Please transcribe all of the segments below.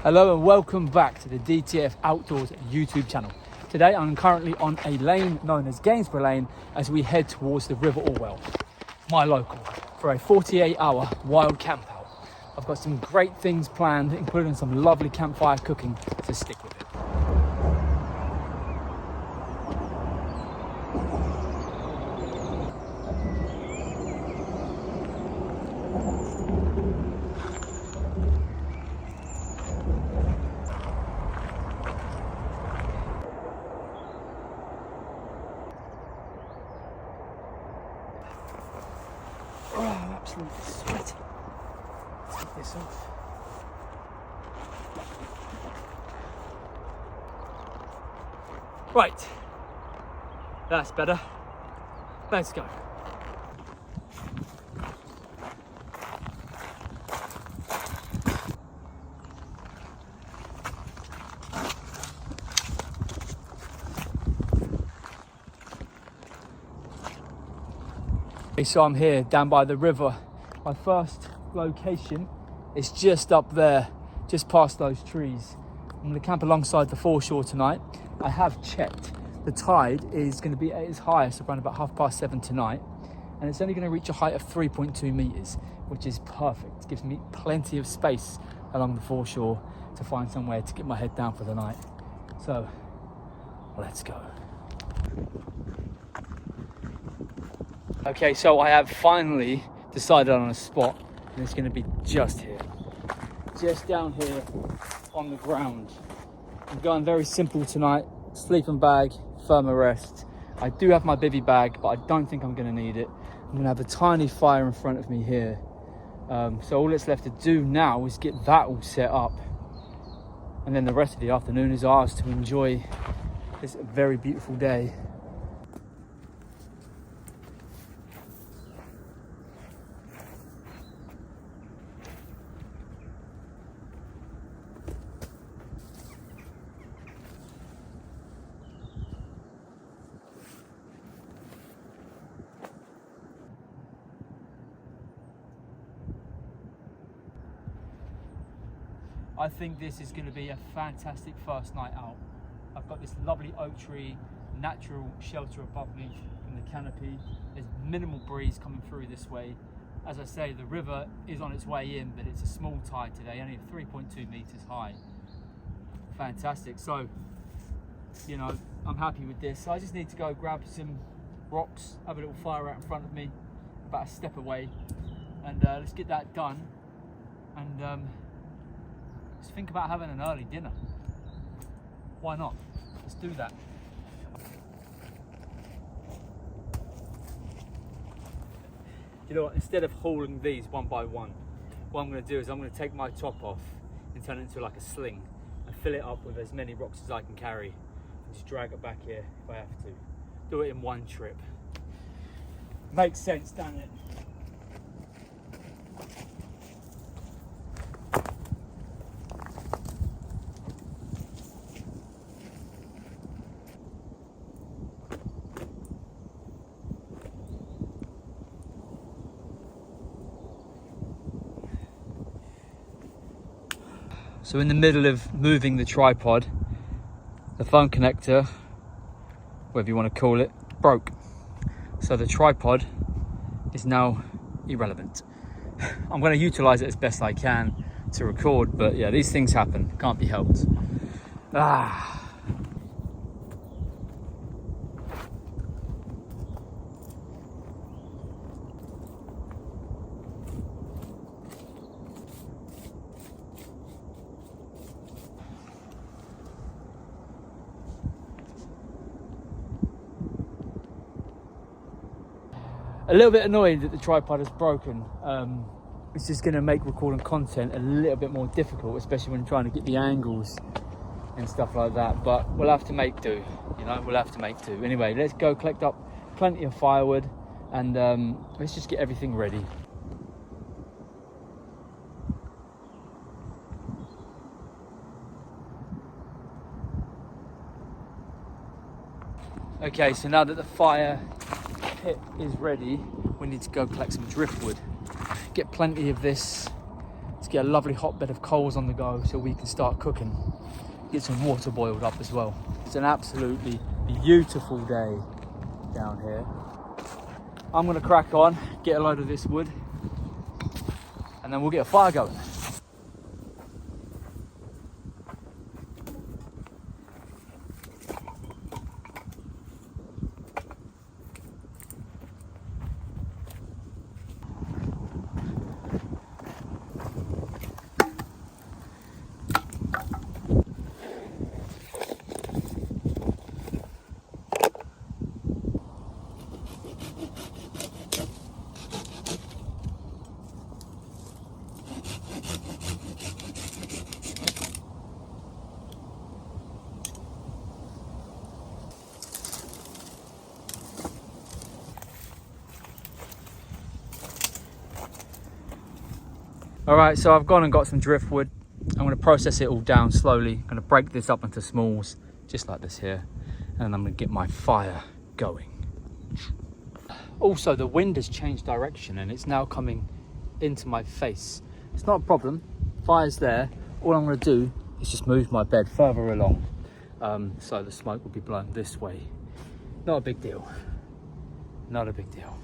Hello and welcome back to the DTF Outdoors YouTube channel. Today I'm currently on a lane known as Gainsborough Lane as we head towards the River Orwell, my local, for a 48-hour wild camp out. I've got some great things planned, including some lovely campfire cooking, so stick with it. Oh, I'm absolutely sweating. Let's get this off. Right, that's better. Let's go. So I'm here down by the river. My first location is just up there, just past those trees. I'm going to camp alongside the foreshore tonight. I have checked. The tide is going to be at its highest around about 7:30 tonight, and it's only going to reach a height of 3.2 meters, which is perfect. It gives me plenty of space along the foreshore to find somewhere to get my head down for the night. So let's go. Okay, so I have finally decided on a spot, and it's going to be just here, just down here on the ground. I'm going very simple tonight: sleeping bag, thermarest. I do have my bivy bag, but I don't think I'm going to need it. I'm going to have a tiny fire in front of me here. So all that's left to do now is get that all set up, and then the rest of the afternoon is ours to enjoy this very beautiful day. I think this is going to be a fantastic first night out. I've got this lovely oak tree, natural shelter above me from the canopy. There's minimal breeze coming through this way. As I say, the river is on its way in, but it's a small tide today, only 3.2 meters high. Fantastic. So, you know, I'm happy with this. So I just need to go grab some rocks, have a little fire out in front of me, about a step away, and let's get that done. And let's think about having an early dinner. Why not? Let's do that. You know what, instead of hauling these one by one, what I'm going to do is I'm going to take my top off and turn it into like a sling and fill it up with as many rocks as I can carry and just drag it back here if I have to. Do it in one trip. Makes sense, doesn't it? So in the middle of moving the tripod, the phone connector, whatever you want to call it, broke. So the tripod is now irrelevant. I'm going to utilize it as best I can to record, but yeah, these things happen, can't be helped. A little bit annoyed that the tripod is broken. It's just going to make recording content a little bit more difficult, especially when trying to get the angles and stuff like that. But we'll have to make do, you know, we'll have to make do. Anyway, let's go collect up plenty of firewood and let's just get everything ready. Okay, so now that the fire pit is ready, we need to go collect some driftwood. Get plenty of this Let's get a lovely hot bed of coals on the go so we can start cooking. Get some water boiled up as well. It's an absolutely beautiful day down here. I'm gonna crack on, get a load of this wood, and then we'll get a fire going. All right, so I've gone and got some driftwood. I'm going to process it all down slowly. I'm going to break this up into smalls, just like this here, and I'm going to get my fire going. Also, the wind has changed direction and it's now coming into my face. It's not a problem, fire's there. All I'm going to do is just move my bed further along, so the smoke will be blown this way. Not a big deal, not a big deal.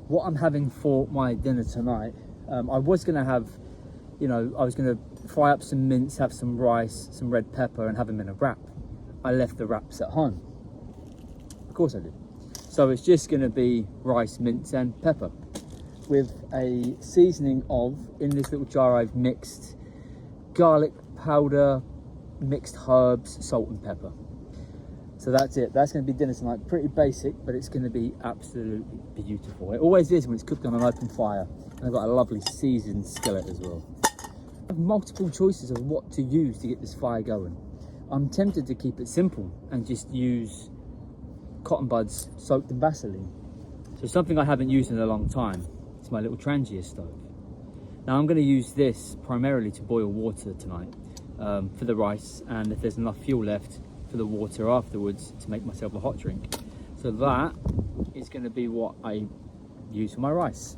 What I'm having for my dinner tonight, I was going to have, I was going to fry up some mince, have some rice, some red pepper, and have them in a wrap. I left the wraps at home. Of course I did. So it's just going to be rice, mince, and pepper with a seasoning of, in this little jar I've mixed garlic powder, mixed herbs, salt and pepper. So that's it. That's going to be dinner tonight. Pretty basic, but it's going to be absolutely beautiful. It always is when it's cooked on an open fire. And I've got a lovely seasoned skillet as well. I have multiple choices of what to use to get this fire going. I'm tempted to keep it simple and just use cotton buds soaked in Vaseline. So something I haven't used in a long time is my little Trangia stove. Now I'm going to use this primarily to boil water tonight for the rice, and if there's enough fuel left, for the water afterwards to make myself a hot drink. So that is going to be what I use for my rice.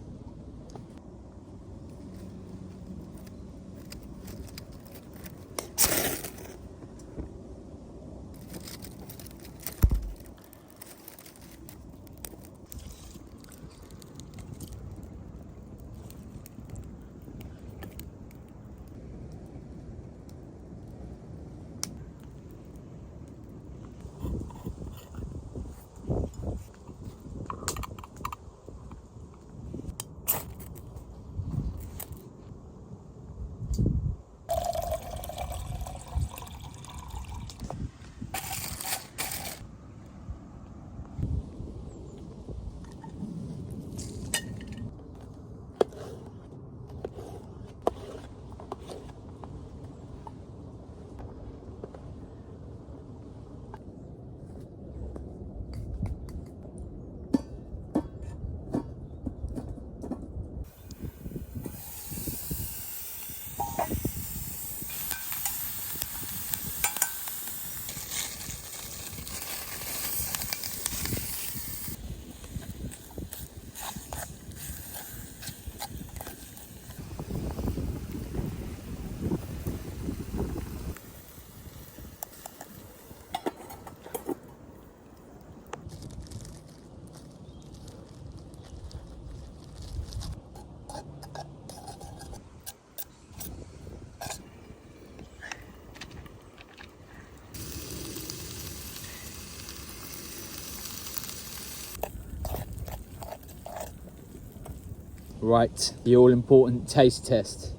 Right, the all-important taste test.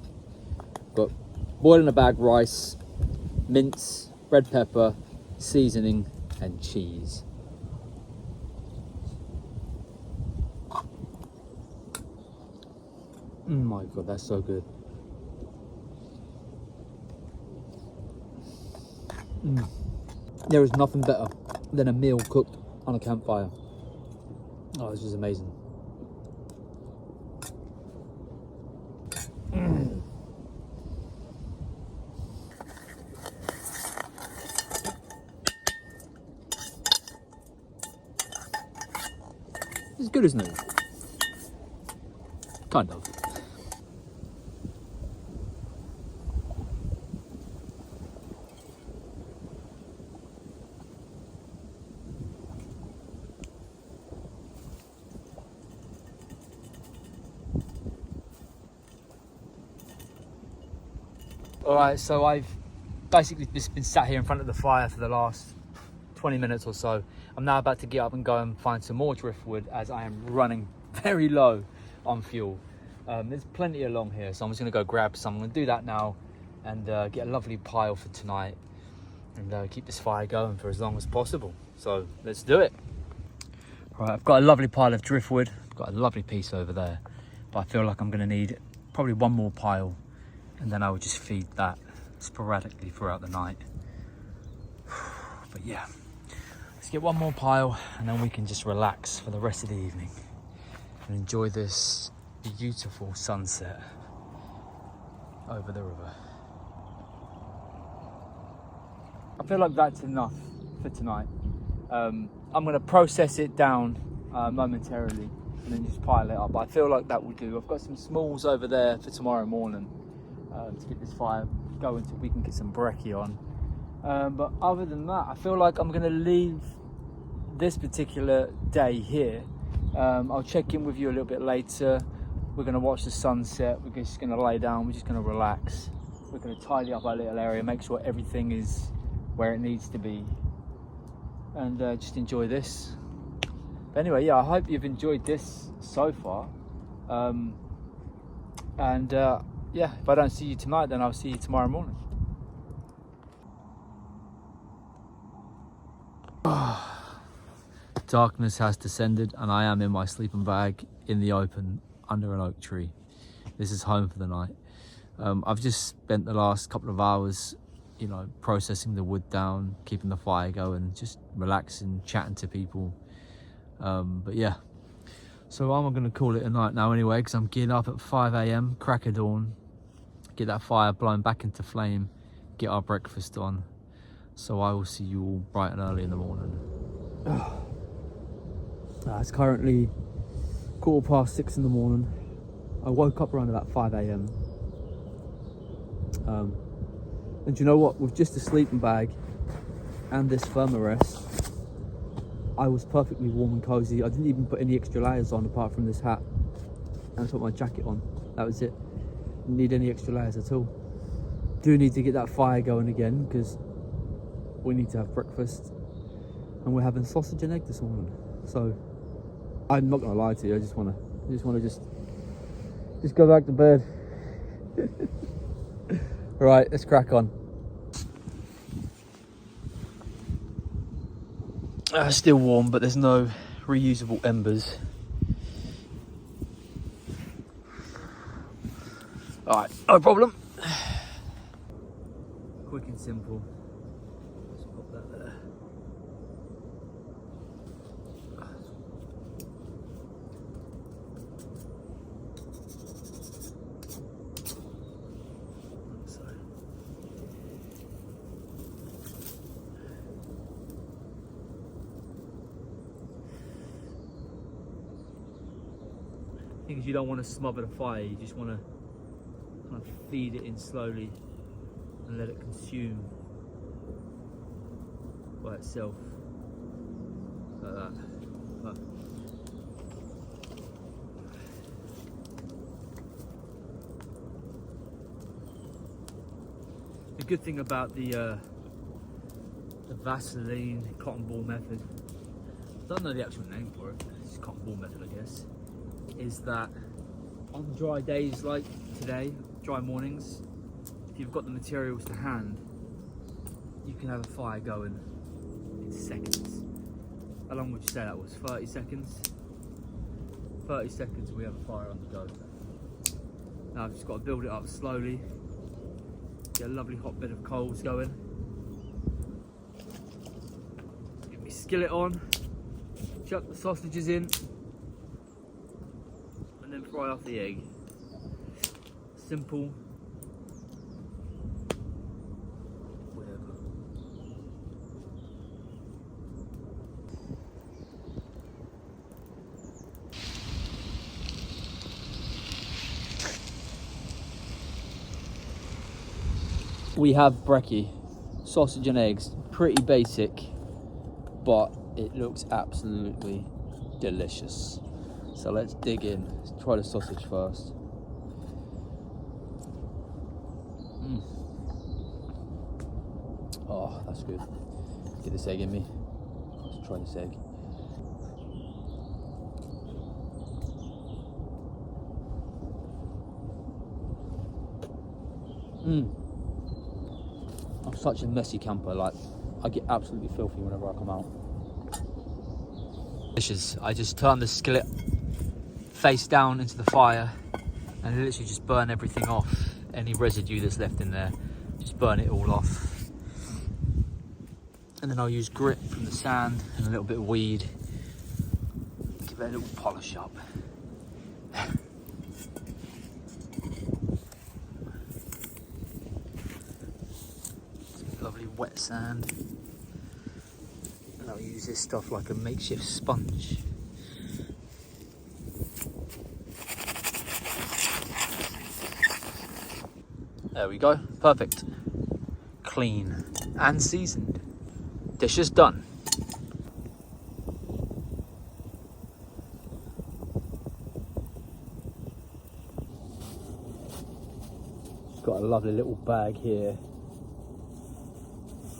Got boil in a bag rice, mince, red pepper, seasoning and cheese. Oh my god, that's so good. There is nothing better than a meal cooked on a campfire. Oh, this is amazing. It's good, isn't it? Kind of. Alright, so I've basically just been sat here in front of the fire for the last 20 minutes or so. I'm now about to get up and go and find some more driftwood as I am running very low on fuel. There's plenty along here, so I'm just going to go grab some. I'm going to do that now and get a lovely pile for tonight and keep this fire going for as long as possible. So let's do it. Alright, I've got a lovely pile of driftwood. I've got a lovely piece over there, but I feel like I'm going to need probably one more pile, and then I will just feed that sporadically throughout the night. But yeah, let's get one more pile and then we can just relax for the rest of the evening and enjoy this beautiful sunset over the river. I feel like that's enough for tonight. I'm going to process it down momentarily and then just pile it up. But I feel like that will do. I've got some smalls over there for tomorrow morning to get this fire going so we can get some brekkie on. But other than that, I feel like I'm going to leave this particular day here. I'll check in with you a little bit later. We're going to watch the sunset. We're just going to lay down. We're just going to relax. We're going to tidy up our little area, make sure everything is where it needs to be, and just enjoy this. But anyway, yeah, I hope you've enjoyed this so far. Yeah, if I don't see you tonight, then I'll see you tomorrow morning. Darkness has descended and I am in my sleeping bag in the open under an oak tree. This is home for the night. I've just spent the last couple of hours, you know, processing the wood down, keeping the fire going, just relaxing, chatting to people. But yeah, so I'm going to call it a night now anyway, because I'm getting up at 5 AM, crack of dawn, get that fire blown back into flame, get our breakfast on. So I will see you all bright and early in the morning. It's currently 6:15 in the morning. I woke up around about 5 AM. And you know what? With just a sleeping bag and this thermarest, I was perfectly warm and cozy. I didn't even put any extra layers on apart from this hat, and I put my jacket on. That was it. Didn't need any extra layers at all. Do need to get that fire going again because we need to have breakfast, and we're having sausage and egg this morning. So I'm not gonna lie to you. I just wanna go back to bed. Right, let's crack on. Still warm, but there's no reusable embers. Alright, no problem. Quick and simple. Just pop that there. Because you don't want to smother the fire, you just want to kind of feed it in slowly and let it consume by itself, like that. Look. The good thing about the Vaseline cotton ball method, I don't know the actual name for it, it's cotton ball method I guess, is that on dry days like today, dry mornings, if you've got the materials to hand, you can have a fire going in seconds. How long would you say that was? 30 seconds? 30 seconds we have a fire on the go. Now I've just got to build it up slowly, get a lovely hot bit of coals going. Get my skillet on, chuck the sausages in, and then fry off the egg. Simple. Whatever. We have brekkie, sausage and eggs, pretty basic, but it looks absolutely delicious. So let's dig in. Let's try the sausage first. Oh, that's good. Get this egg in me. Let's try this egg. I'm such a messy camper, like I get absolutely filthy whenever I come out. Delicious. I just turn the skillet face down into the fire and literally just burn everything off. Any residue that's left in there, just burn it all off. And then I'll use grit from the sand and a little bit of weed. Give it a little polish up. Lovely wet sand. And I'll use this stuff like a makeshift sponge. There we go, perfect. Clean and seasoned. Dish is done. Got a lovely little bag here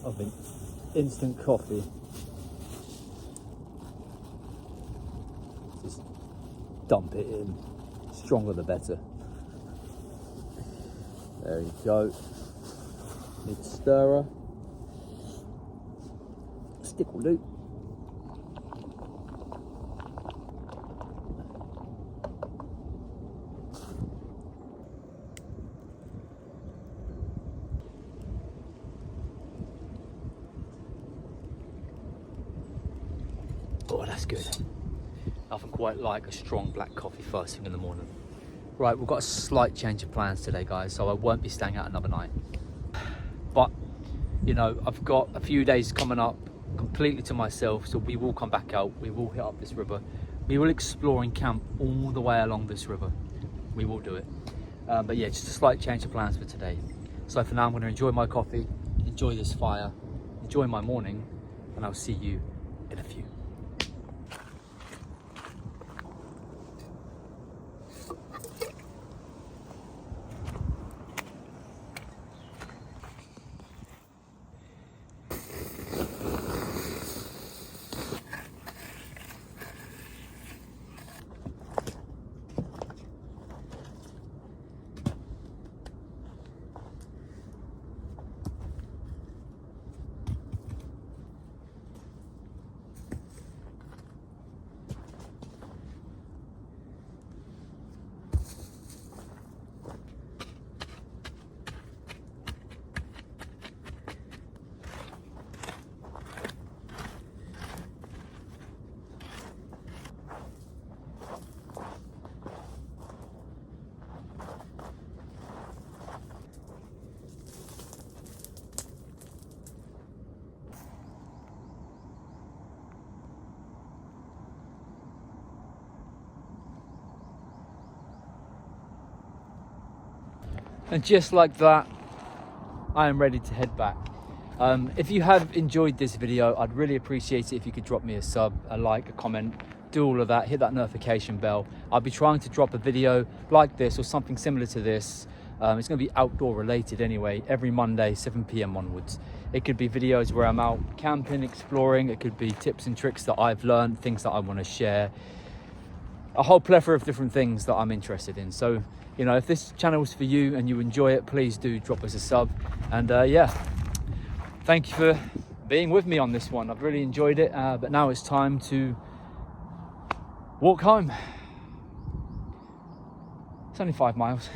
of an instant coffee. Just dump it in. Stronger the better. There you go. Need a stirrer. Stick will do. Oh, that's good. Nothing quite like a strong black coffee first thing in the morning. Right, we've got a slight change of plans today, guys, so I won't be staying out another night. But, you know, I've got a few days coming up completely to myself, so we will come back out, we will hit up this river. We will explore and camp all the way along this river. We will do it. But yeah, just a slight change of plans for today. So for now, I'm going to enjoy my coffee, enjoy this fire, enjoy my morning, and I'll see you in a few. And just like that, I am ready to head back. If you have enjoyed this video, I'd really appreciate it if you could drop me a sub, a like, a comment, do all of that, hit that notification bell. I'll be trying to drop a video like this or something similar to this. It's going to be outdoor related anyway, every Monday, 7 PM onwards. It could be videos where I'm out camping, exploring. It could be tips and tricks that I've learned, things that I want to share. a whole plethora of different things that I'm interested in. So, you know, if this channel is for you and you enjoy it, please do drop us a sub. And yeah, thank you for being with me on this one. I've really enjoyed it, but now it's time to walk home. It's only 5 miles.